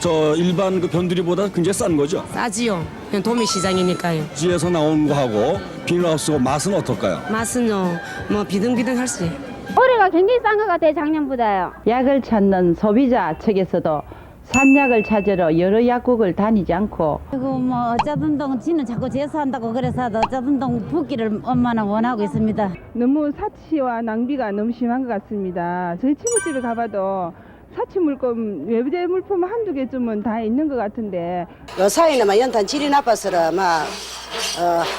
저 일반 그 변두리보다 굉장히 싼 거죠? 싸지요. 그냥 도매시장이니까요. 지에서 나온 거하고 비닐하우스하고 맛은 어떨까요? 맛은요, 뭐 비등비등할지. 올해가 굉장히 싼 것 같아요, 작년보다요. 약을 찾는 소비자 측에서도 산약을 찾으러 여러 약국을 다니지 않고 그리고 뭐 어쩌든 동 지는 자꾸 제사한다고 그래서 어쩌든 동 붓기를 엄마는 원하고 있습니다. 너무 사치와 낭비가 너무 심한 것 같습니다. 저희 친구집에 가봐도 사치 물품, 외부제 물품 한두 개쯤은 다 있는 것 같은데 요 사이는 막 연탄 질이 나빠서 막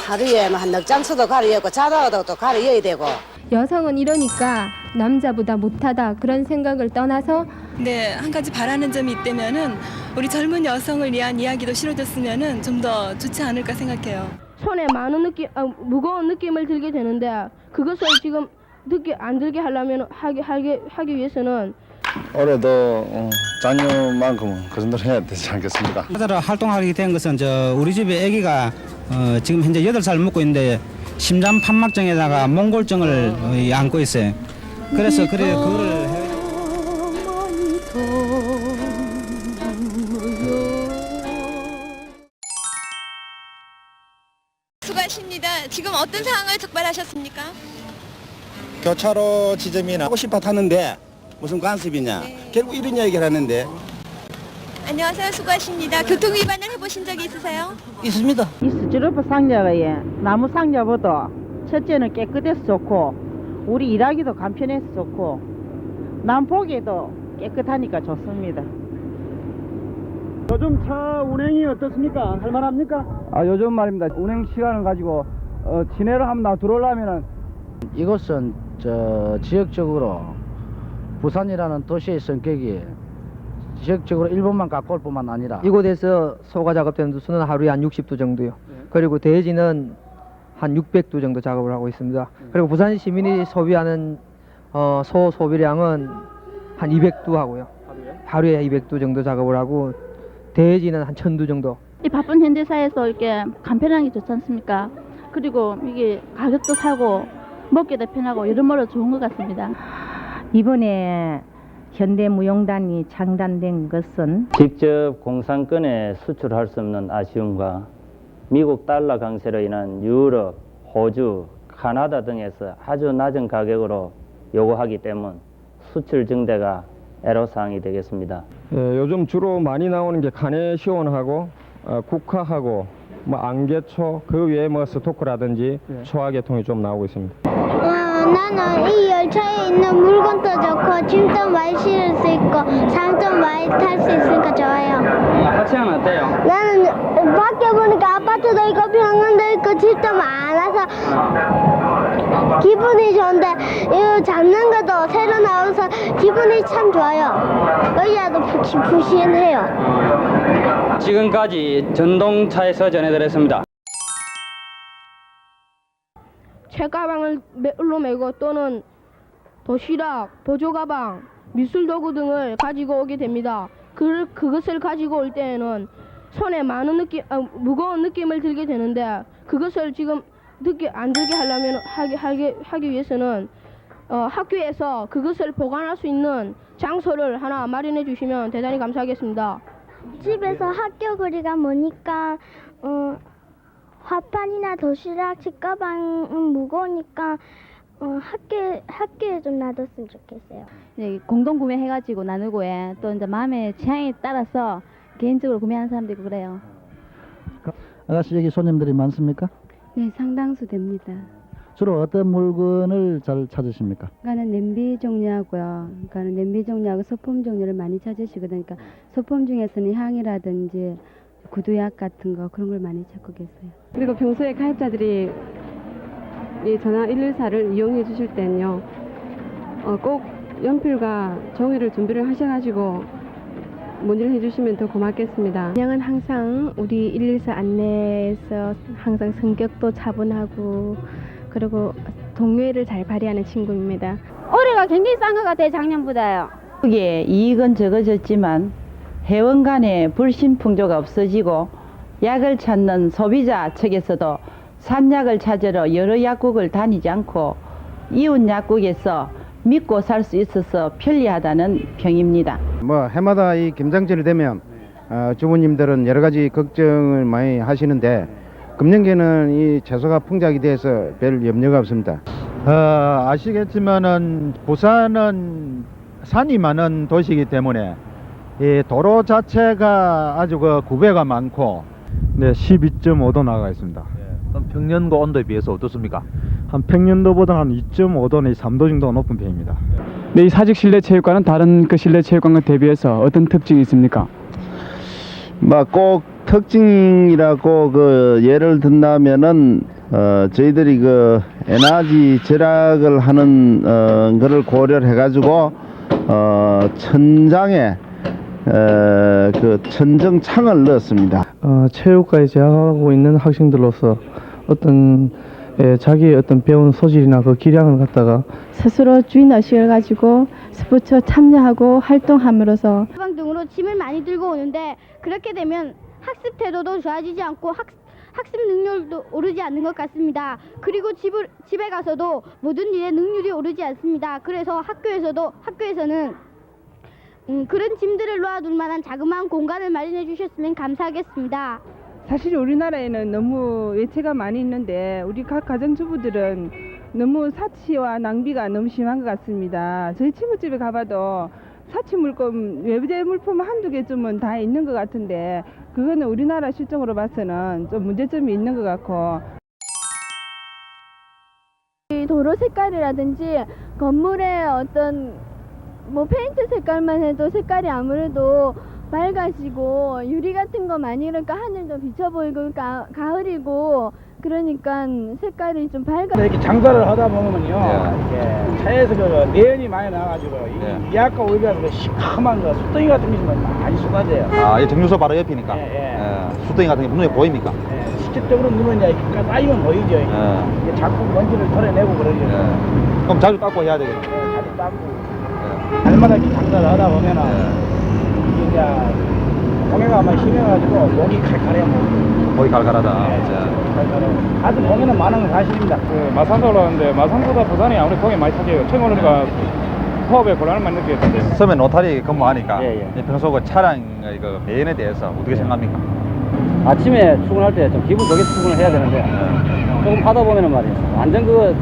하루에 한 장수도 가려고 자다가도 또 가려야 되고. 여성은 이러니까 남자보다 못하다 그런 생각을 떠나서 네, 한 가지 바라는 점이 있다면은 우리 젊은 여성을 위한 이야기도 실어줬으면은 좀 더 좋지 않을까 생각해요. 손에 무거운 느낌을 들게 되는데 그것을 지금 안 들게 하려면 하기 위해서는 올해도 작년만큼은 그 정도는 해야 되지 않겠습니까? 하자로 활동하게 된 것은 우리 집에 아기가 지금 현재 8살 먹고 있는데 심장 판막증에다가 몽골증을 안고 있어요. 그래서 그거를 수고하십니다. 지금 어떤 상황을 적발하셨습니까? 교차로 지점이나 하고 싶어 타는데 무슨 관습이냐. 결국 이런 얘기를 하는데. 안녕하세요. 수고하십니다. 교통 위반을 해보신 적이 있으세요? 있습니다. 이 스티로프 상자가 나무 상자보다 첫째는 깨끗해서 좋고 우리 일하기도 간편해서 좋고 남 보기에도 깨끗하니까 좋습니다. 요즘 차 운행이 어떻습니까? 할만합니까? 요즘 말입니다. 운행 시간을 가지고 진해를 한번 들어오려면은 이곳은 지역적으로 부산이라는 도시의 성격이 지역적으로 일본만 갖고 올 뿐만 아니라 이곳에서 소가 작업되는 수는 하루에 한 60도 정도요. 그리고 대지는 한 600도 정도 작업을 하고 있습니다. 그리고 부산 시민이 소비하는 소 소비량은 한 200도 하고요. 하루에 200도 정도 작업을 하고 대지는 한 1000도 정도. 이 바쁜 현대사에서 이렇게 간편한 게 좋지 않습니까? 그리고 이게 가격도 사고 먹기도 편하고 여러모로 좋은 것 같습니다. 이번에 현대무용단이 창단된 것은 직접 공산권에 수출할 수 없는 아쉬움과 미국 달러 강세로 인한 유럽, 호주, 카나다 등에서 아주 낮은 가격으로 요구하기 때문 수출 증대가 애로사항이 되겠습니다. 요즘 주로 많이 나오는 게 가네시온하고 국화하고 뭐 안개초 그 외에 뭐 스토크라든지 초화계통이 좀 나오고 있습니다. 나는 이 열차에 있는 물건도 좋고 짐도 많이 실을 수 있고 사람도 많이 탈 수 있으니까 좋아요. 학생은 어때요? 나는 밖에 보니까 아파트도 있고 병원도 있고 집도 많아서 기분이 좋은데 이거 잡는 것도 새로 나와서 기분이 참 좋아요. 여기라도 푹신해요. 지금까지 전동차에서 전해드렸습니다. 책가방을 매울로 메고 또는 도시락, 보조가방, 미술도구 등을 가지고 오게 됩니다. 그것을 가지고 올 때에는 손에 무거운 느낌을 들게 되는데 그것을 지금 안 들게 하려면 하기 위해서는 학교에서 그것을 보관할 수 있는 장소를 하나 마련해 주시면 대단히 감사하겠습니다. 집에서 학교 거리가 머니까 화판이나 도시락, 책가방은 무거우니까 학교에 좀 놔뒀으면 좋겠어요. 네, 공동 구매해가지고 나누고 또 이제 마음의 취향에 따라서 개인적으로 구매하는 사람도 있고 그래요. 아가씨 여기 손님들이 많습니까? 네, 상당수 됩니다. 주로 어떤 물건을 잘 찾으십니까? 그러니까는 냄비 종류하고요. 그러니까는 냄비 종류하고 소품 종류를 많이 찾으시거든요. 그러니까 소품 중에서는 향이라든지 구두약 같은 거 그런 걸 많이 찾고 계세요. 그리고 평소에 가입자들이 이 전화 114를 이용해 주실 때는요 꼭 연필과 종이를 준비를 하셔가지고 문의를 해주시면 더 고맙겠습니다. 양은 항상 우리 114 안내에서 항상 성격도 차분하고 그리고 동료애를 잘 발휘하는 친구입니다. 올해가 굉장히 싼 것 같아요, 작년보다요. 여기에 이익은 적어졌지만 회원 간의 불신풍조가 없어지고 약을 찾는 소비자 측에서도 산약을 찾으러 여러 약국을 다니지 않고 이웃 약국에서 믿고 살 수 있어서 편리하다는 평입니다. 해마다 이 김장철이 되면 주부님들은 여러 가지 걱정을 많이 하시는데 금년계는 이 채소가 풍작이 돼서 별 염려가 없습니다. 아시겠지만은 부산은 산이 많은 도시이기 때문에 이 도로 자체가 아주 그 구배가 많고 네 12.5도 나가 있습니다. 그럼 평년도 온도에 비해서 어떻습니까? 한 평년도보다 한 2.5도 내지 3도 정도 높은 편입니다. 네, 이 사직 실내 체육관은 다른 그 실내 체육관과 대비해서 어떤 특징이 있습니까? 뭐 꼭 특징이라고 그 예를 든다면은 저희들이 그 에너지 절약을 하는 거를 고려를 해가지고 천장에 그 천정창을 넣었습니다. 체육과에 재학하고 있는 학생들로서 어떤 자기의 어떤 배운 소질이나 그 기량을 갖다가 스스로 주인의식을 가지고 스포츠에 참여하고 활동함으로써 가방 등으로 짐을 많이 들고 오는데 그렇게 되면 학습 태도도 좋아지지 않고 학습 능률도 오르지 않는 것 같습니다. 그리고 집에 가서도 모든 일에 능률이 오르지 않습니다. 그래서 학교에서는 그런 짐들을 놓아둘 만한 자그마한 공간을 마련해 주셨으면 감사하겠습니다. 사실 우리나라에는 너무 외채가 많이 있는데 우리 각 가정주부들은 너무 사치와 낭비가 너무 심한 것 같습니다. 저희 친구집에 가봐도 사치 물품, 외제 물품 한두 개쯤은 다 있는 것 같은데 그거는 우리나라 실정으로 봐서는 좀 문제점이 있는 것 같고 도로 색깔이라든지 건물의 어떤 뭐 페인트 색깔만 해도 색깔이 아무래도 맑아지고 유리 같은 거 많이 그러니까 하늘도 비쳐 보이고 가을이고 그러니까 색깔이 좀 밝아. 이렇게 장사를 하다 보면요, 이렇게 차에서 그 내연이 많이 나가지고 이 약과 오히려 그 시커먼 거 수덩이 같은 게 많이 쏟아져요. 이 정류소 바로 옆이니까 수덩이 같은 게 눈에 보입니까? 직접적으로 눈은 이제 쌓이면 보이죠. 이게 자꾸 먼지를 털어내고 그러죠. 그럼 자주 닦고 해야 되겠네. 자주 닦고 날마다 이렇게 장사를 하다 보면은 이게 이제 공해가 아마 심해가지고 목이 칼칼해요. 거의 갈갈하다. 다들 보면은 많은 건 사실입니다. 마산도 올라왔는데 마산보다 부산이 아무래도 공해 많이 차지해요. 처음 오니까 호흡에 곤란을 많이 느끼겠던데. 처음에 노타리 근무하니까 평소 그 차량 그 매연에 대해서 어떻게 생각합니까? 아침에 출근할 때 좀 기분 좋게 출근을 해야 되는데 조금 하다 보면은 말이야 완전 그거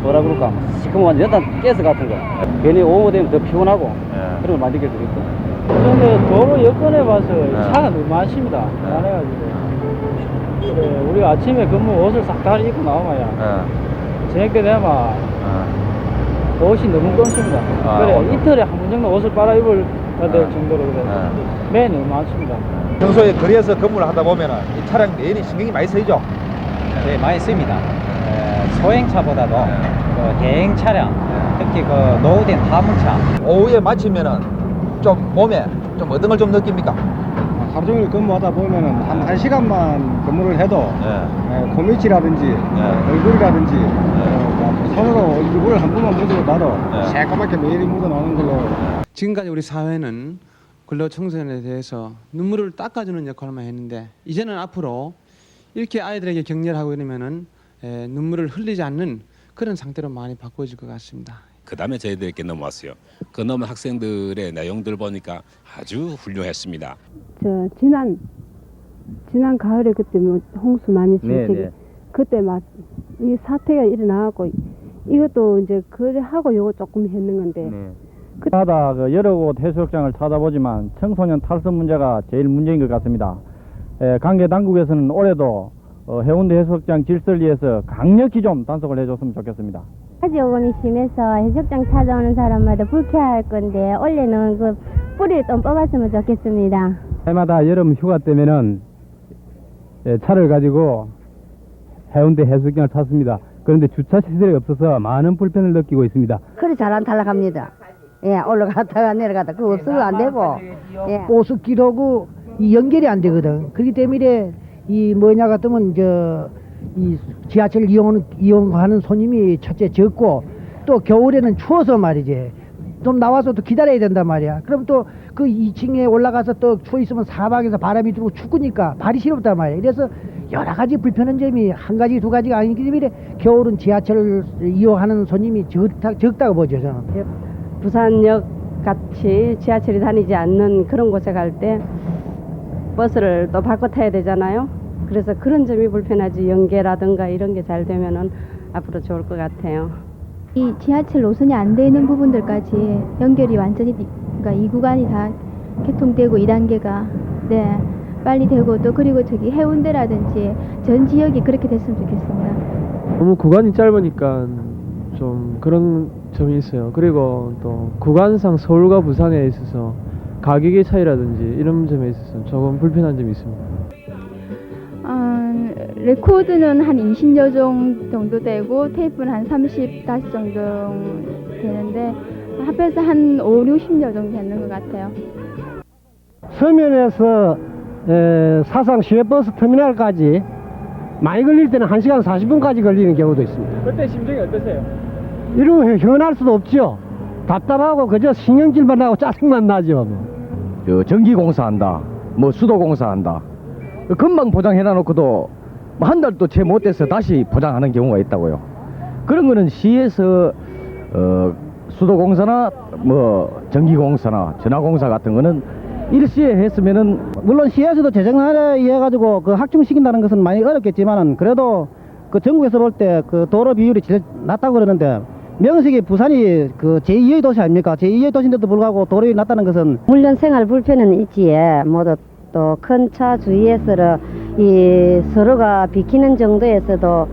뭐라 그럴까 시커먼 연탄 가스 같은 거 괜히 오후 되면 더 피곤하고 그런 걸 많이 느낄 수 있고. 그런데 도로 여건에 봐서 차가 너무 많습니다. 많아가지고 그래, 우리가 아침에 근무 옷을 싹 다 입고 나오면 저녁 때 되면 옷이 너무 끊습니다. 그래 이틀에 한 번 정도 옷을 빨아 입을 될 정도로 그래 매일 너무 많습니다. 평소에 거리에서 근무를 하다 보면은 이 차량 매연이 신경이 많이 쓰이죠? 네, 많이 씁니다. 소행차보다도 그 대행 차량, 특히 그 노후된 화물차. 오후에 마치면은 좀 몸에 좀 어떤 걸 좀 느낍니까? 하루 종일 근무하다 보면은 한 1시간만 근무를 해도 코밑이라든지 얼굴이라든지 손으로 얼굴을 한 번만 묻어놔도 새까맣게 매일이 묻어나오는 걸로. 지금까지 우리 사회는 근로 청소년에 대해서 눈물을 닦아주는 역할만 했는데 이제는 앞으로 이렇게 아이들에게 격려를 하고 이러면은 눈물을 흘리지 않는 그런 상태로 많이 바꿔질 것 같습니다. 그 다음에 저희들에게 넘어왔어요. 그 넘은 학생들의 내용들 보니까 아주 훌륭했습니다. 지난 가을에 그때 뭐 홍수 많이 칠 그때 막 이 사태가 일어나고 이것도 이제 그래 하고 요거 조금 했는 건데. 하다 그 여러 곳 해수욕장을 찾아보지만 청소년 탈선 문제가 제일 문제인 것 같습니다. 관계 당국에서는 올해도 해운대 해수욕장 질서를 위해서 강력히 좀 단속을 해줬으면 좋겠습니다. 가지오염이 심해서 해수욕장 찾아오는 사람마다 불쾌할 건데 올해는 그 뿌리를 좀 뽑았으면 좋겠습니다. 해마다 여름 휴가 때면은 차를 가지고 해운대 해수욕장을 찾습니다. 그런데 주차 시설이 없어서 많은 불편을 느끼고 있습니다. 그래 잘 안 탈락합니다. 올라갔다가 내려갔다 그거 없으면 안 되고 보습기로고 이 연결이 안 되거든. 그렇기 때문에 이 뭐냐 같으면 이 지하철 이용하는 손님이 첫째 적고 또 겨울에는 추워서 말이지 좀 나와서 또 기다려야 된단 말이야. 그럼 또 그 2층에 올라가서 또 추워 있으면 사방에서 바람이 들고 춥으니까 발이 시렵단 말이야. 그래서 여러 가지 불편한 점이 한 가지 두 가지가 아니기 때문에 겨울은 지하철을 이용하는 손님이 적다고 보죠 저는. 부산역 같이 지하철이 다니지 않는 그런 곳에 갈 때 버스를 또 바꿔 타야 되잖아요. 그래서 그런 점이 불편하지. 연계라든가 이런 게 잘 되면은 앞으로 좋을 것 같아요. 이 지하철 노선이 안 돼 있는 부분들까지 연결이 완전히 그러니까 이 구간이 다 개통되고 2단계가 네 빨리 되고 또 그리고 저기 해운대라든지 전 지역이 그렇게 됐으면 좋겠습니다. 너무 구간이 짧으니까 좀 그런 점이 있어요. 그리고 또 구간상 서울과 부산에 있어서 가격의 차이라든지 이런 점에 있어서 조금 불편한 점이 있습니다. 레코드는 한 20여 종 정도 되고 테이프는 한 35종 되는데 합해서 한 5, 60여 종 되는 것 같아요. 서면에서 사상 시외버스 터미널까지 많이 걸릴 때는 1시간 40분까지 걸리는 경우도 있습니다. 그때 심정이 어떠세요? 이러고 현할 수도 없죠. 답답하고 그저 신경질만 하고 짜증만 나죠. 전기공사한다, 뭐 수도공사한다. 금방 보장해놔놓고도 한 달도 채 못 돼서 다시 보장하는 경우가 있다고요. 그런 거는 시에서 수도공사나 뭐 전기공사나 전화공사 같은 거는 일시에 했으면은 물론 시에서도 재정하려 해가지고 그 확충시킨다는 것은 많이 어렵겠지만은 그래도 그 전국에서 볼 때 그 도로 비율이 제일 낮다고 그러는데 명색이 부산이 그 제2의 도시 아닙니까? 제2의 도시인데도 불구하고 도로비 낮다는 것은 물론 생활 불편은 있지에 모두 또 큰 차 주위에서 이 서로가 비키는 정도에서도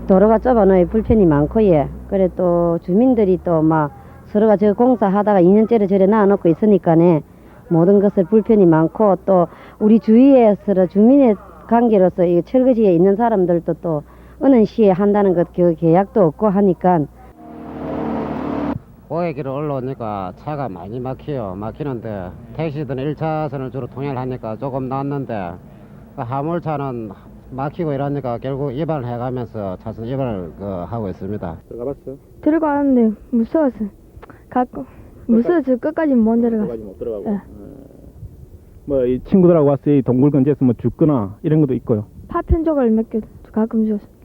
도로가 좁아놓은 불편이 많고 예. 그래 또 주민들이 또 막 서로가 저 공사하다가 2년째를 저래 놔놓고 있으니까네 모든 것을 불편이 많고 또 우리 주위에서 주민의 관계로서 이 철거지에 있는 사람들도 또 어느 시에 한다는 것 그 계약도 없고 하니까 고액길을 올라오니까 차가 많이 막히는데 택시들은 1차선을 주로 통행을 하니까 조금 낫는데 화물차는 막히고 이러니까 결국 위반을 해가면서 차선 위반을 하고 있습니다. 들어가봤어요? 들어가는데 무서워서 무서워서 끝까지 못 들어가. 끝까지 못 들어가고. 네. 뭐 이 친구들하고 와서 이 동굴 근처에서 뭐 죽거나 이런 것도 있고요. 파편조각을 몇 개 가끔 주었습니다.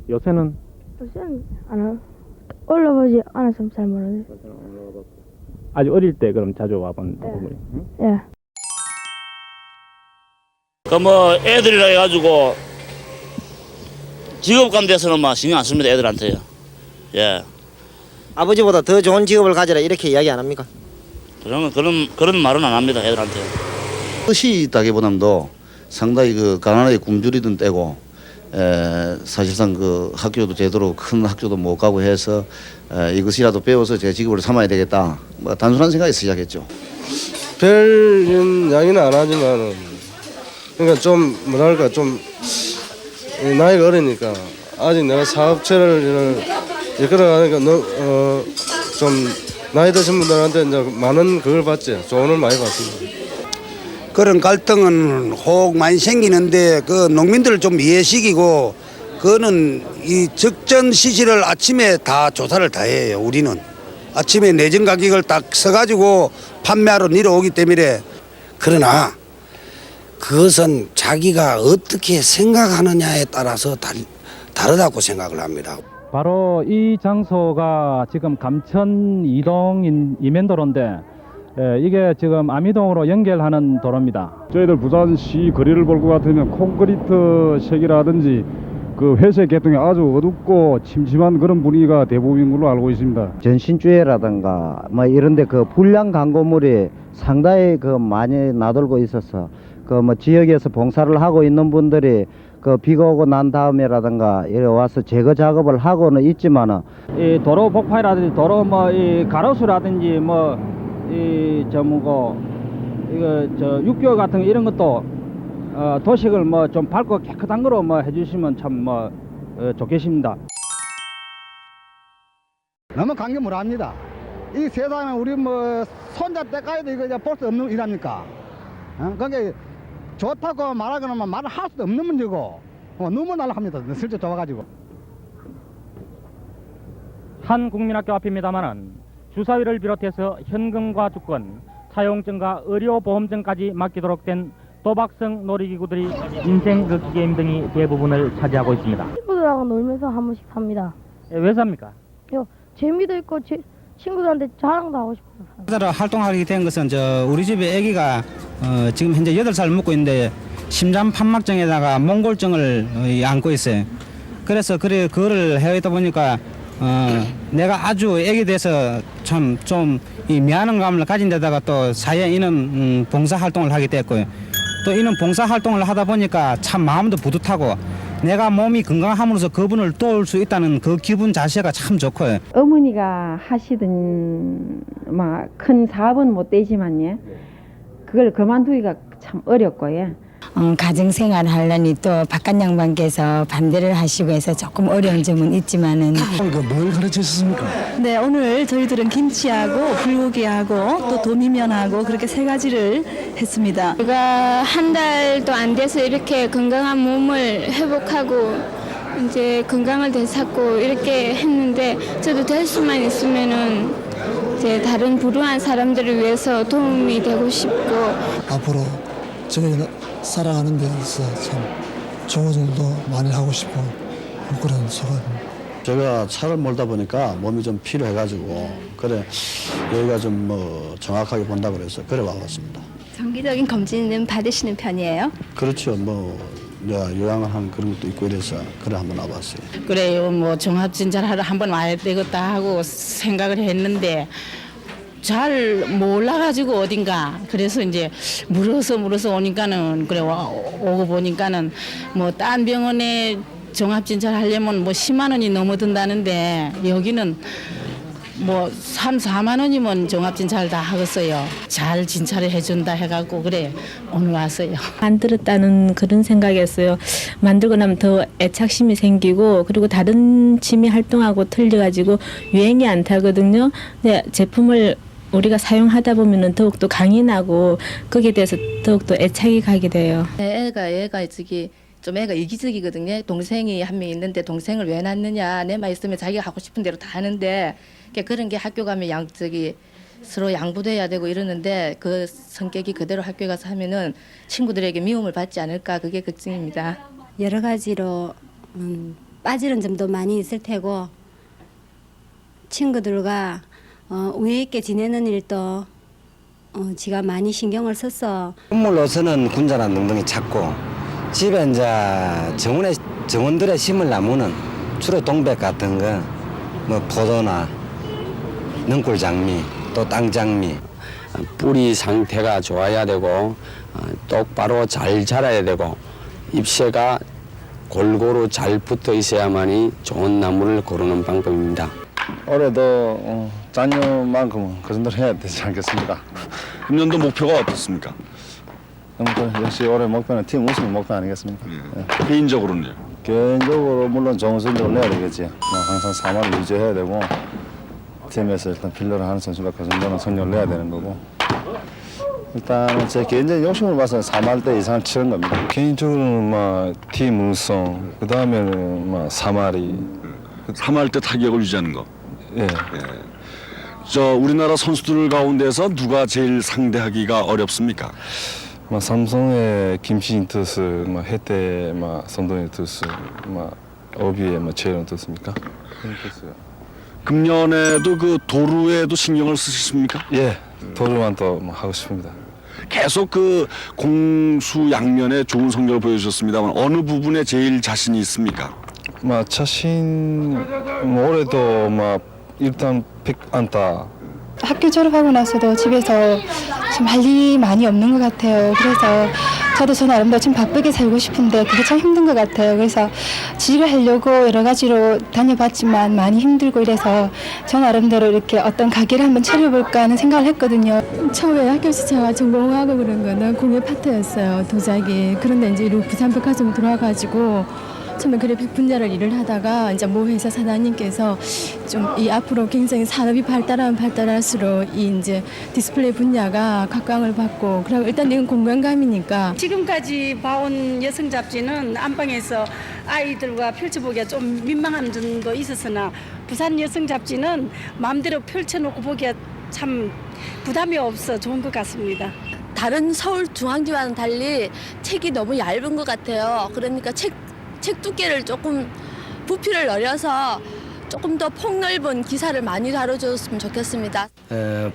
요새는 요새는 올라보지 않아서 잘 모르네요. 아주 어릴 때 그럼 자주 와본 동굴이. 예. 뭐 애들이라 해가지고 직업감 돼서는 막 신경 안 씁니다. 애들한테요. 예. 아버지보다 더 좋은 직업을 가져라 이렇게 이야기 안 합니까? 그런 말은 안 합니다. 애들한테. 뜻이 있다기보다도 상당히 그 가난하게 굶주리던 때고 사실상 그 학교도 제대로 큰 학교도 못 가고 해서 이것이라도 배워서 제 직업을 삼아야 되겠다. 뭐 단순한 생각이 시작했죠. 별 양이는 안 하지만은 그러니까 좀 뭐랄까 좀 나이가 어리니까 아직 내가 사업체를 이끌어가니까 좀 나이 드신 분들한테 이제 많은 그걸 받지 조언을 많이 받습니다. 그런 갈등은 혹 많이 생기는데 그 농민들을 좀 이해시키고 그거는 이 적정 시시를 아침에 다 조사를 다 해요. 우리는 아침에 내정 가격을 딱 써가지고 판매하러 내려오기 때문에 그러나 그것은 자기가 어떻게 생각하느냐에 따라서 다르다고 생각을 합니다. 바로 이 장소가 지금 감천 이동 이면도로인데 이게 지금 아미동으로 연결하는 도로입니다. 저희들 부산시 거리를 볼 것 같으면 콘크리트 색이라든지 그 회색 계통이 아주 어둡고 침침한 그런 분위기가 대부분인 걸로 알고 있습니다. 전신주회라든가 뭐 이런데 그 불량 광고물이 상당히 그 많이 나돌고 있어서 그 뭐 지역에서 봉사를 하고 있는 분들이 그 비가 오고 난 다음에라든가 이래 와서 제거 작업을 하고는 있지만은 이 도로 폭파라든지 도로 뭐 이 가로수라든지 뭐 이 뭐고 이거 저 육교 같은 거 이런 것도 도식을 뭐 좀 밝고 깨끗한 거로 뭐 해주시면 참 뭐 좋겠습니다. 너무 강경무합니다. 이 세상에 우리 뭐 손자 때까지도 이거 볼 수 없는 일합니까? 그게 좋다고 말하거나 말을 할 수도 없는 문제고 너무 날라갑니다. 슬쩍 좋아가지고. 한 국민학교 앞입니다만은 주사위를 비롯해서 현금과 주권, 차용증과 의료보험증까지 맡기도록 된 도박성 놀이기구들이 인생 걷기 게임 등이 대부분을 차지하고 있습니다. 친구들하고 놀면서 한 번씩 삽니다. 왜 삽니까? 재미도 있고 친구들한테 자랑도 하고 싶어요. 활동하게 된 것은 우리 집에 아기가 지금 현재 8살 먹고 있는데 심장 판막증에다가 몽골증을 안고 있어요. 그래서 그거를 해오다 보니까 내가 아주 아기에 대해서 참 좀 미안한 감을 가진 데다가 또 사회 이런 봉사 활동을 하게 됐고요. 또 이런 봉사 활동을 하다 보니까 참 마음도 뿌듯하고 내가 몸이 건강함으로써 그분을 도울 수 있다는 그 기분 자체가 참 좋고요. 어머니가 하시던 큰 사업은 못 되지만요. 그걸 그만두기가 참 어렵고요. 가정생활 하려니 또 바깥 양반께서 반대를 하시고 해서 조금 어려운 점은 있지만은. 뭘 가르치셨습니까? 네, 오늘 저희들은 김치하고 불고기하고 또 도미면하고 그렇게 3가지를 했습니다. 제가 한 달도 안 돼서 이렇게 건강한 몸을 회복하고 이제 건강을 되찾고 이렇게 했는데 저도 될 수만 있으면은 이제 다른 불우한 사람들을 위해서 도움이 되고 싶고 앞으로 저희 살아가는 데 있어서 참 좋은 일도 많이 하고 싶고 그런 소감입니다. 제가 차를 몰다 보니까 몸이 좀 필요해가지고 그래 여기가 좀 뭐 정확하게 본다 그래서 그래 와봤습니다. 정기적인 검진은 받으시는 편이에요? 그렇죠. 뭐 내가 요양을 한 그런 것도 있고 이래서 그래 한번 와봤어요. 그래요. 뭐 종합진찰하러 한번 와야 되겠다 하고 생각을 했는데 잘 몰라가지고 어딘가 그래서 이제 물어서 오니까는 그래 오고 보니까는 뭐 딴 병원에 종합진찰 하려면 뭐 10만 원이 넘어 든다는데 여기는 뭐 3, 4만 원이면 종합진찰 다 하겠어요. 잘 진찰을 해준다 해갖고 그래 오늘 왔어요. 만들었다는 그런 생각이었어요. 만들고 나면 더 애착심이 생기고 그리고 다른 취미 활동하고 틀려가지고 유행이 안 타거든요. 근데 제품을 우리가 사용하다 보면은 더욱더 강이 나고 거기에 대해서 더욱더 애착이 가게 돼요. 얘가 저기 좀 애가 이기적이거든요. 동생이 한 명 있는데 동생을 왜 낳느냐. 내만 있으면 자기가 하고 싶은 대로 다 하는데 그런 게 학교 가면 서로 양보돼야 되고 이러는데 그 성격이 그대로 학교에 가서 하면은 친구들에게 미움을 받지 않을까 그게 걱정입니다. 여러 가지로 빠지는 점도 많이 있을 테고 친구들과 우애 있게 지내는 일도 지가 많이 신경을 써서 식물로서는 군자란 농동이 작고 집에 이제 정원들의 심을 나무는 주로 동백 같은 거 뭐 포도나 능굴장미 또 땅장미 뿌리 상태가 좋아야 되고 똑바로 잘 자라야 되고 잎새가 골고루 잘 붙어 있어야만이 좋은 나무를 고르는 방법입니다. 올해도 작년만큼은 그 정도로 해야 되지 않겠습니까? 금년도 목표가 어떻습니까? 역시 올해 목표는 팀 우승 목표 아니겠습니까? 네. 개인적으로는요? 개인적으로 물론 좋은 성적을 내야 되겠지. 뭐 항상 3할을 유지해야 되고 팀에서 일단 필러를 하는 선수가 그 정도는 성적을 내야 되는 거고 일단 제 개인적인 욕심을 봐서 3할 때 이상을 치는 겁니다. 개인적으로는 팀 우승, 그 다음에는 3할이 3할 때 타격을 유지하는 거. 예. 저 우리나라 선수들 가운데서 누가 제일 상대하기가 어렵습니까? 삼성의 김신인 투수, 해태 선동의 투수, 어비의 최일원 투수입니까? 그런 투수요. 금년에도 그 도루에도 신경을 쓰셨습니까? 예, 도루만 더 하고 싶습니다. 계속 그 공수 양면에 좋은 성적을 보여주셨습니다만 어느 부분에 제일 자신이 있습니까? 자신 올해도 일단 100안타. 학교 졸업하고 나서도 집에서 좀 할 일이 많이 없는 것 같아요. 그래서 저도 저 나름대로 좀 바쁘게 살고 싶은데 그게 참 힘든 것 같아요. 그래서 취직을 하려고 여러 가지로 다녀봤지만 많이 힘들고 이래서 저 나름대로 이렇게 어떤 가게를 한번 차려볼까 하는 생각을 했거든요. 처음에 학교에서 제가 전공하고 그런 거는 공예 파트였어요. 도자기. 그런데 이제 부산 백화점 들어와가지고 처음에 그래픽 분야를 일을 하다가 이제 모 회사 사장님께서 좀 이 앞으로 굉장히 산업이 발달하면 발달할수록 이 이제 디스플레이 분야가 각광을 받고 그럼 일단 이건 공간감이니까 지금까지 봐온 여성 잡지는 안방에서 아이들과 펼쳐보기가 좀 민망한 점도 있었으나 부산 여성 잡지는 마음대로 펼쳐놓고 보기가 참 부담이 없어 좋은 것 같습니다. 다른 서울 중앙지와는 달리 책이 너무 얇은 것 같아요. 그러니까 책 두께를 조금 부피를 늘려서 조금 더 폭넓은 기사를 많이 다뤄줬으면 좋겠습니다.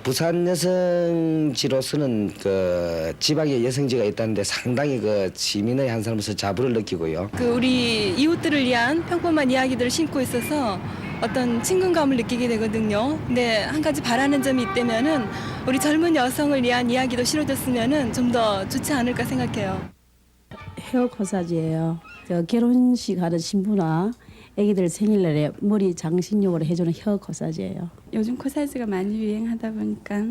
부산 여성지로서는 그 지방에 여성지가 있다는데 상당히 그 시민의 한 사람으로서 자부를 느끼고요. 우리 이웃들을 위한 평범한 이야기들을 심고 있어서 어떤 친근감을 느끼게 되거든요. 근데 한 가지 바라는 점이 있다면은 우리 젊은 여성을 위한 이야기도 실어줬으면은 좀 더 좋지 않을까 생각해요. 헤어 코사지예요. 결혼식 하는 신부나 아기들 생일날에 머리 장식용으로 해주는 헤어 코사지예요. 요즘 코사지가 많이 유행하다 보니까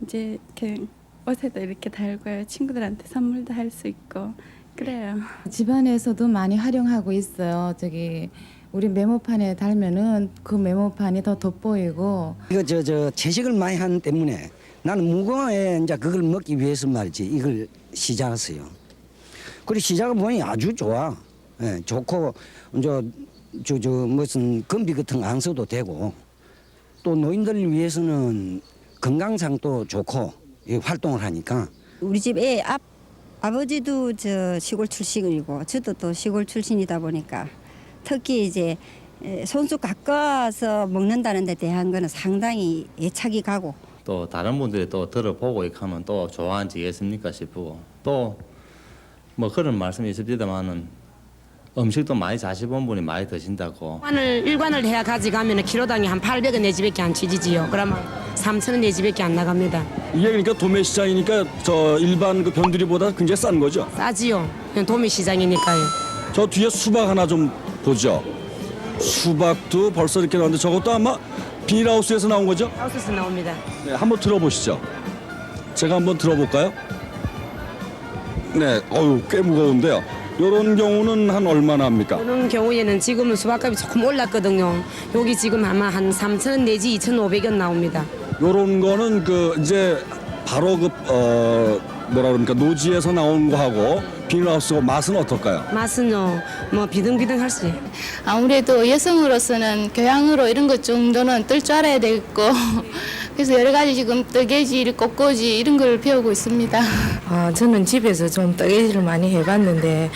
이제 이렇게 옷에도 이렇게 달고요. 친구들한테 선물도 할 수 있고 그래요. 집안에서도 많이 활용하고 있어요. 우리 메모판에 달면은 그 메모판이 더 돋보이고. 이거 채식을 많이 하는 때문에 나는 무거워에 이제 그걸 먹기 위해서 말이지 이걸 시작했어요. 그리고 시작을 보니 아주 좋아. 예, 좋고 이제 무슨 건비 같은 거 안 써도 되고 또 노인들을 위해서는 건강상도 좋고 이 활동을 하니까. 우리 집 아버지도 시골 출신이고 저도 또 시골 출신이다 보니까 특히 이제 손수 깎아서 먹는다는 데 대한 거는 상당히 애착이 가고 또 다른 분들이 또 들어보고 이렇게 하면 또 좋아하지겠습니까 싶고 또 뭐 그런 말씀이 있습니다만은 음식도 많이 자주 본 분이 많이 드신다고. 일관을 해야 가져가면 키로당이 한 800원 내지밖에 안 치지지요. 그러면 3,000원 내지밖에 안 나갑니다. 이게 그러니까 도매 시장이니까 저 일반 그 변두리보다 굉장히 싼 거죠? 싸지요. 그냥 도매 시장이니까요. 저 뒤에 수박 하나 좀 보죠. 수박도 벌써 이렇게 나왔는데 저것도 아마 비닐하우스에서 나온 거죠? 하우스에서 나옵니다. 네, 한번 들어보시죠. 제가 한번 들어볼까요? 네, 꽤 무거운데요. 이런 경우는 한 얼마나 합니까? 그런 경우에는 지금은 수박값이 조금 올랐거든요. 여기 지금 아마 한 3,000원 내지 2,500원 나옵니다. 이런 거는 이제 바로 뭐라 그럽니까 노지에서 나온 거하고 비닐하우스고 맛은 어떨까요? 맛은요, 뭐 비등비등할 수 있어요. 아무래도 여성으로서는 교양으로 이런 것 정도는 뜰 줄 알아야 되겠고 그래서 여러 가지 지금 뜨개질, 꽃꽂이 이런 걸 배우고 있습니다. 저는 집에서 좀 뜨개질을 많이 해봤는데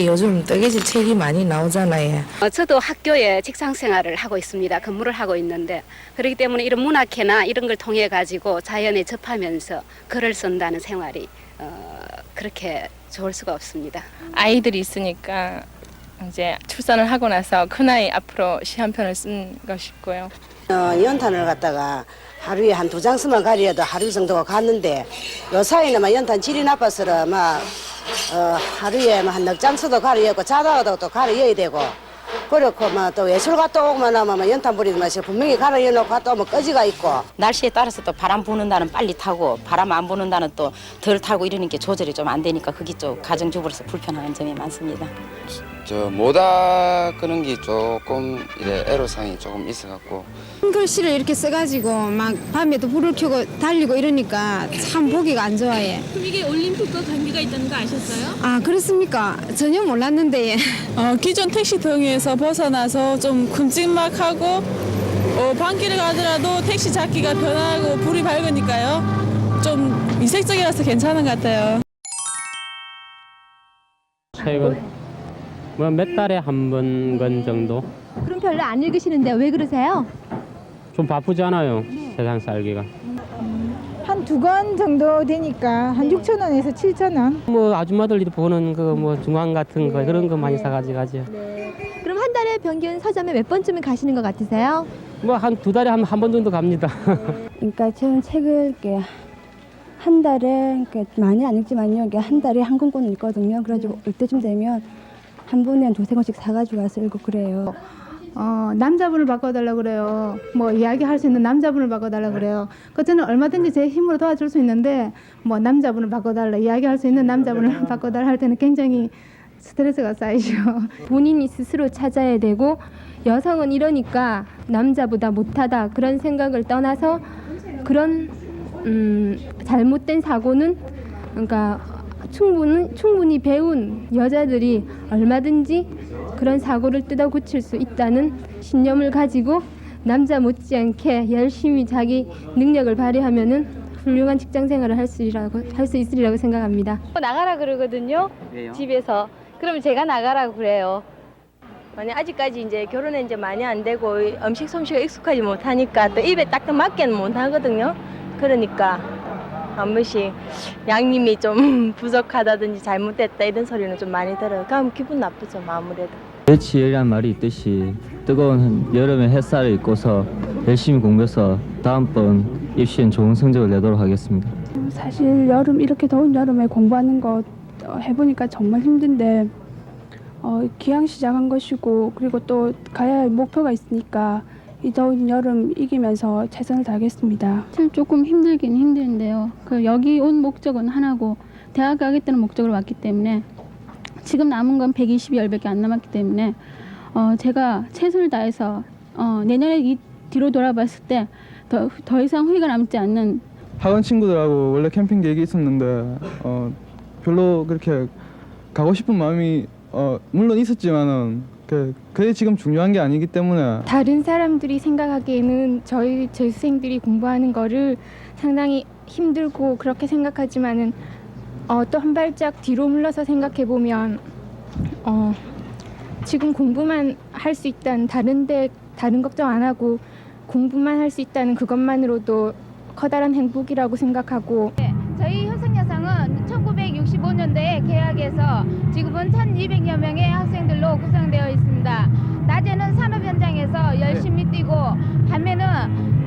요즘 뜨개질 책이 많이 나오잖아요. 저도 학교에 직장 생활을 하고 있습니다. 근무를 하고 있는데 그렇기 때문에 이런 문학회나 이런 걸 통해 가지고 자연에 접하면서 글을 쓴다는 생활이 그렇게 좋을 수가 없습니다. 아이들이 있으니까 이제 출산을 하고 나서 큰아이 앞으로 시 한 편을 쓴 것이고요. 연탄을 갖다가 하루에 한 2장 쓰면 가리에도 하루 정도가 갔는데 요 사이는 막 연탄 질이 나빠서 막 하루에 한 4장 써도 가리였고 자다가도 또 가리여야 되고 그렇고 막 또 외출 갔다 오고만 하면 연탄 부리는 맛이 분명히 가리여놓고 갔다 오면 꺼지가 있고 날씨에 따라서 또 바람 부는 날은 빨리 타고 바람 안 부는 날은 또 덜 타고 이러는 게 조절이 좀 안 되니까 그게 좀 가정주부로서 불편한 점이 많습니다. 모다 끄는 게 조금 애로사항이 조금 있어갖고 글씨를 이렇게 써가지고 막 밤에도 불을 켜고 달리고 이러니까 참 보기가 안 좋아해. 그럼 이게 올림픽과 관계가 있다는 거 아셨어요? 아 그렇습니까? 전혀 몰랐는데. 기존 택시 등에서 벗어나서 좀 큼직막하고 밤길을 가더라도 택시 잡기가 편하고 불이 밝으니까요. 좀 이색적이라서 괜찮은 것 같아요. 최근 몇 달에 한 번 정도. 그럼 별로 안 읽으시는데 왜 그러세요? 좀 바쁘잖아요. 세상 살기가. 한 2권 정도 되니까 한 6,000원에서 7,000원. 뭐 아줌마들이 보는 그 뭐 중앙 같은 거 그런 거 많이 사가지고 가죠. 그럼 한 달에 평균 서점에 몇 번쯤은 가시는 것 같으세요? 뭐 한 2달에 한 번 정도 갑니다. 그러니까 저는 책을 한 달에 많이 안 읽지만요. 한 달에 한 권꼴은 읽거든요. 그래가지고 이때쯤 되면 한 번에 한 2-3권씩 사가지고 와서 읽고 그래요. 남자분을 바꿔달라고 그래요. 뭐 이야기할 수 있는 남자분을 바꿔달라고 그래요. 그 저는 얼마든지 제 힘으로 도와줄 수 있는데 뭐 남자분을 바꿔달라, 이야기할 수 있는 남자분을 바꿔달라 할 때는 굉장히 스트레스가 쌓이죠. 본인이 스스로 찾아야 되고 여성은 이러니까 남자보다 못하다 그런 생각을 떠나서 그런 잘못된 사고는 그러니까 충분히 배운 여자들이 얼마든지 그런 사고를 뜯어 고칠 수 있다는 신념을 가지고 남자 못지않게 열심히 자기 능력을 발휘하면은 훌륭한 직장 생활을 할 수 있으리라고 생각합니다. 나가라 그러거든요. 왜요? 집에서. 그러면 제가 나가라고 그래요. 만약 아직까지 이제 결혼에 이제 많이 안 되고 음식 솜씨가 익숙하지 못하니까 또 입에 딱 맞게는 못 하거든요. 그러니까 한 번씩 양념이 좀 부족하다든지 잘못됐다 이런 소리는 좀 많이 들어요. 그럼 기분 나쁘죠, 아무래도. 배치열이란 말이 있듯이 뜨거운 여름에 햇살을 입고서 열심히 공부해서 다음번 입시엔 좋은 성적을 내도록 하겠습니다. 사실 여름 이렇게 더운 여름에 공부하는 거 해보니까 정말 힘든데 기왕 시작한 것이고 그리고 또 가야 할 목표가 있으니까 이 더운 여름 이기면서 최선을 다하겠습니다. 사실 조금 힘들긴 힘든데요. 여기 온 목적은 하나고 대학 가겠다는 목적으로 왔기 때문에 지금 남은 건 120열밖에 안 남았기 때문에 제가 최선을 다해서 내년에 뒤로 돌아봤을 때 더 이상 후회가 남지 않는 학원 친구들하고 원래 캠핑 계획이 있었는데 별로 그렇게 가고 싶은 마음이 물론 있었지만은 그게 지금 중요한 게 아니기 때문에 다른 사람들이 생각하기에는 저희 재수생들이 공부하는 거를 상당히 힘들고 그렇게 생각하지만은 또 한 발짝 뒤로 물러서 생각해 보면 지금 공부만 할 수 있다는 다른 걱정 안 하고 공부만 할 수 있다는 그것만으로도 커다란 행복이라고 생각하고 저희 효성여성은 1965년도에 개학해서 지금은 1200여 명의 학생들로 구성되어 있습니다. 낮에는 산업 현장에서 열심히 뛰고 밤에는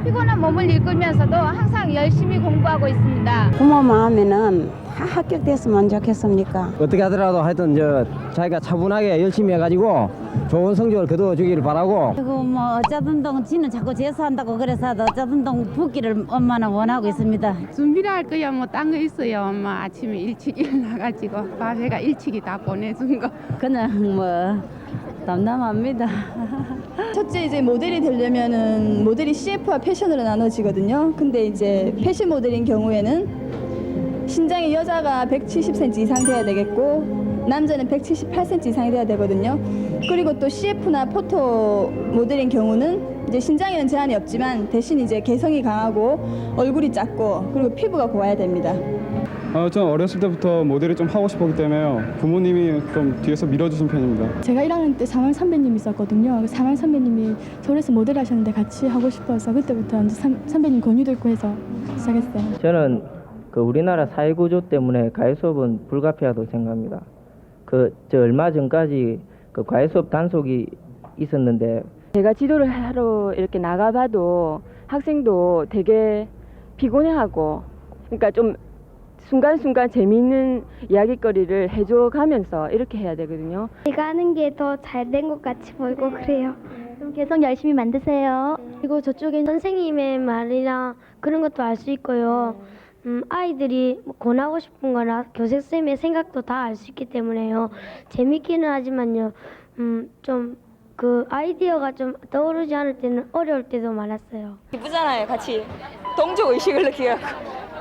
피곤한 몸을 이끌면서도 항상 열심히 공부하고 있습니다. 부모 마음에는 다 합격됐으면 좋겠습니까? 어떻게 하더라도 하여튼 자기가 차분하게 열심히 해가지고 좋은 성적을 거둬주기를 바라고. 그리고 뭐 어쩌든 동 지는 자꾸 재수한다고 그래서 어쩌든 동 붙기를 엄마는 원하고 있습니다. 준비를 할 거야 뭐 딴 거 있어요. 엄마 아침에 일찍 일어나가지고 밥에가 일찍이 다 보내준 거. 그냥 뭐 담담합니다. 첫째 이제 모델이 되려면은 모델이 CF와 패션으로 나눠지거든요. 근데 이제 패션 모델인 경우에는 신장이 여자가 170cm 이상 돼야 되겠고 남자는 178cm 이상이 돼야 되거든요. 그리고 또 CF나 포토 모델인 경우는 이제 신장에는 제한이 없지만 대신 이제 개성이 강하고 얼굴이 작고 그리고 피부가 고와야 됩니다. 저는 어렸을 때부터 모델을 좀 하고 싶었기 때문에 부모님이 좀 뒤에서 밀어주신 편입니다. 제가 1학년 때 사만 선배님이 있었거든요. 사만 선배님이 서울에서 모델 하셨는데 같이 하고 싶어서 그때부터 이제 선배님 권유 듣고 해서 시작했어요. 저는 우리나라 사회구조 때문에 과외수업은 불가피하다고 생각합니다. 얼마 전까지 과외수업 단속이 있었는데 제가 지도를 하러 이렇게 나가봐도 학생도 되게 피곤해하고 그러니까 좀 순간순간 재미있는 이야기거리를 해줘가면서 이렇게 해야 되거든요. 제가 하는 게 더 잘 된 것 같이 보이고 그래요. 좀 계속 열심히 만드세요. 그리고 저쪽엔 선생님의 말이랑 그런 것도 알 수 있고요. 아이들이 권하고 싶은 거나 교생쌤의 생각도 다 알 수 있기 때문에요. 재밌기는 하지만요. 좀 아이디어가 좀 떠오르지 않을 때는 어려울 때도 많았어요. 기쁘잖아요. 같이 동족 의식을 느끼고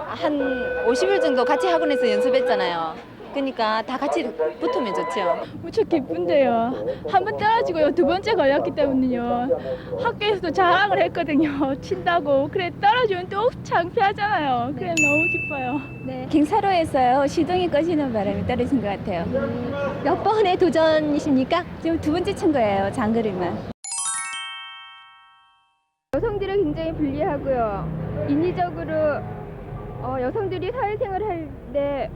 한 50일 정도 같이 학원에서 연습했잖아요. 그러니까 다 같이 붙으면 좋죠. 무척 기쁜데요. 한 번 떨어지고요. 두 번째 걸렸기 때문에요. 학교에서도 자랑을 했거든요. 친다고. 그래 떨어지면 또 창피하잖아요. 그래 너무 기뻐요. 네, 갱사로에서요 시동이 꺼지는 바람에 떨어진 것 같아요. 몇 번의 도전이십니까? 지금 두 번째 친 거예요. 장거리만. 여성들은 굉장히 불리하고요. 인위적으로 여성들이 사회생활을 할 때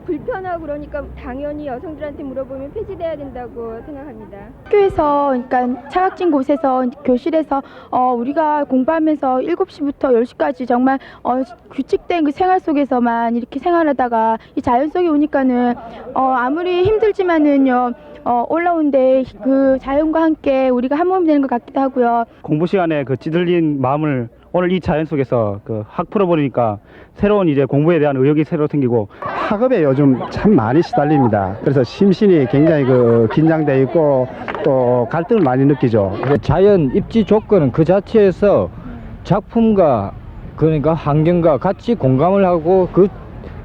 불편하고 그러니까 당연히 여성들한테 물어보면 폐지돼야 된다고 생각합니다. 학교에서 그러니까 차각진 곳에서 교실에서 우리가 공부하면서 7시부터 10시까지 정말 규칙된 그 생활 속에서만 이렇게 생활하다가 이 자연 속에 오니까는 아무리 힘들지만은요 올라온데 그 자연과 함께 우리가 한 몸이 되는 것 같기도 하고요. 공부 시간에 찌들린 마음을 오늘 이 자연 속에서 확 풀어버리니까 새로운 이제 공부에 대한 의욕이 새로 생기고 학업에 요즘 참 많이 시달립니다. 그래서 심신이 굉장히 긴장돼 있고 또 갈등을 많이 느끼죠. 자연 입지 조건은 그 자체에서 작품과 그러니까 환경과 같이 공감을 하고 그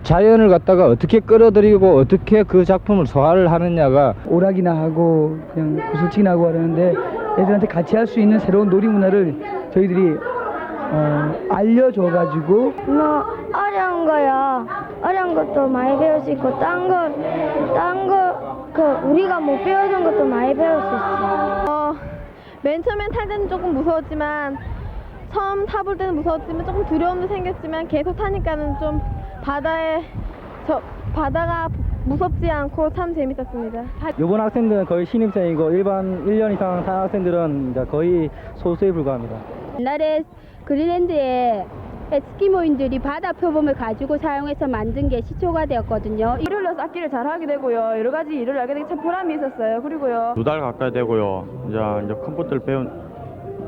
자연을 갖다가 어떻게 끌어들이고 어떻게 그 작품을 소화를 하느냐가 오락이나 하고 그냥 구슬치기나 하고 하려는데 애들한테 같이 할 수 있는 새로운 놀이 문화를 저희들이 알려줘가지고 뭐 어려운 거요. 어려운 것도 많이 배울 수 있고 딴 거 그 우리가 못 배우는 것도 많이 배울 수 있어. 맨 처음엔 탈 때는 조금 무서웠지만 처음 타볼 때는 무서웠지만 조금 두려움도 생겼지만 계속 타니까는 좀 바다가 무섭지 않고 참 재밌었습니다. 이번 학생들은 거의 신입생이고 일반 1년 이상 탄 학생들은 이제 거의 소수에 불과합니다. 옛날에 그린랜드에 에스키모인들이 바다 표범을 가지고 사용해서 만든 게 시초가 되었거든요. 일을 넣어서 악기를 잘 하게 되고요. 여러 가지 일을 알게 되게 참 보람이 있었어요. 그리고요. 2달 가까이 되고요. 이제 컴퓨터를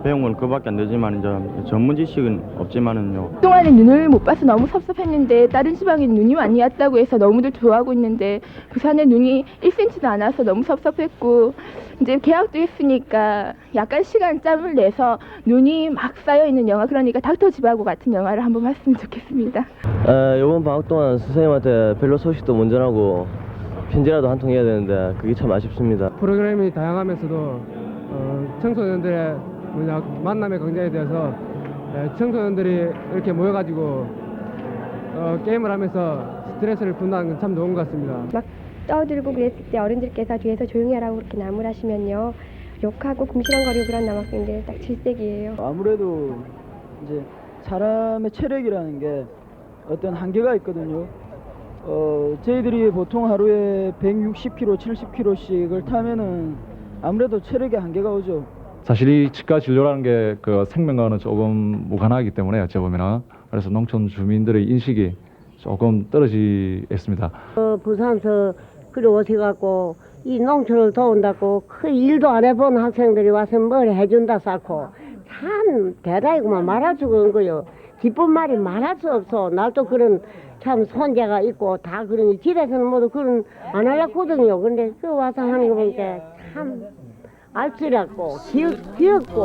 배운 건 그밖에 안 되지만 이제 전문 지식은 없지만은요. 그동안에 눈을 못 봐서 너무 섭섭했는데 다른 지방에 눈이 많이 왔다고 해서 너무들 좋아하고 있는데 부산에 눈이 1cm도 안 와서 너무 섭섭했고 이제 개학도 했으니까 약간 시간짬을 내서 눈이 막 쌓여 있는 영화 그러니까 닥터지바고 같은 영화를 한번 봤으면 좋겠습니다. 이번 방학 동안 선생님한테 별로 소식도 못 전하고 편지라도 한 통 해야 되는데 그게 참 아쉽습니다. 프로그램이 다양하면서도 청소년들의 만남의 강자에 대해서 청소년들이 이렇게 모여가지고 게임을 하면서 스트레스를 푼다는 건 참 좋은 것 같습니다. 막 떠들고 그랬을 때 어른들께서 뒤에서 조용히 하라고 그렇게 나무라시면요 욕하고 궁시렁거리고 그런 남학생들 딱 질색이에요. 아무래도 이제 사람의 체력이라는 게 어떤 한계가 있거든요. 저희들이 보통 하루에 160km, 70km씩을 타면은 아무래도 체력의 한계가 오죠. 사실 이 치과 진료라는 게 그 생명과는 조금 무관하기 때문에 어찌 보면은 그래서 농촌 주민들의 인식이 조금 떨어지겠습니다. 부산서 그리 오셔갖고 이 농촌을 도운다고 그 일도 안 해본 학생들이 와서 뭘 해준다 쌓고 참 대단히구만 말할 수가 없는 거요. 기쁜 말이 말할 수 없어. 나도 그런 참 손자가 있고 다 그러니 집에서는 모두 그런 안 하려거든요. 근데 그 와서 하는 거 보니까 참 알쓰렸고 귀엽고